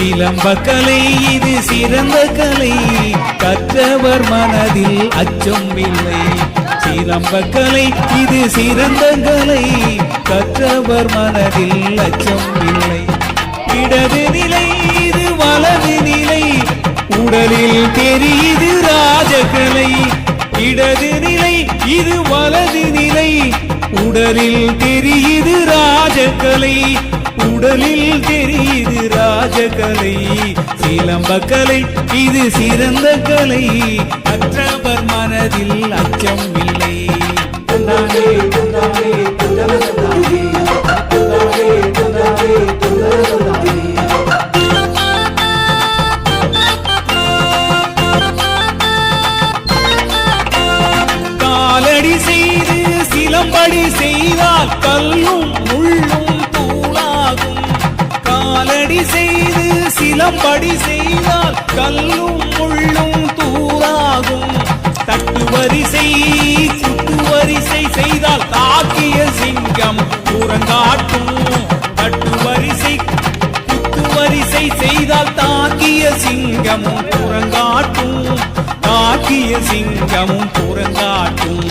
சிலம்பக்கலை இது சிறந்த கலை, கற்றவர் மனதில் அச்சம் இல்லை. சிலம்பக்கலை இது சிறந்த கலை, கற்றவர் மனதில் அச்சம் இல்லை. இடது நிலை இது வலது நிலை, உடலில் தெரியுது ராஜகலை. இடது நிலை இது வலது நிலை, உடலில் தெரியுது ராஜகலை. உடலில் தெரியுது ராஜகலை. சிலம்பக்கலை இது சிறந்த கலை, கற்றவர் மனதில் அச்சம் இல்லை. தந்தானே தந்தானே தந்தன தந்தானே, தந்தானே தந்தானே தந்தன தந்தானே. காலடி செய்து சிலம்படி செய்தால் கல்லும் முள்ளும் தூளாகும். காலடி செய்து சிலம்படி செய்தால் கல்லும் முள்ளும் தூளாகும். தட்டு வரிசை சுட்டு வரிசை செய்தால் தாக்கிய சிங்கம் புறங்காட்டும். தட்டு வரிசை குத்து வரிசை செய்தால் தாக்கிய சிங்கமும் புறங்காட்டும். தாக்கிய சிங்கமும் புறங்காட்டும்.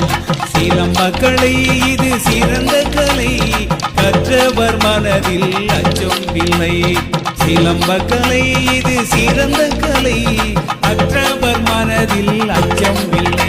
சிலம்பக்கலை இது சிறந்த கலை, கற்றவர் மனதில் அச்சம் இல்லை. சிலம்பக்கலை இது சிறந்த கலை, கற்றவர் மனதில் அச்சம் இல்லை.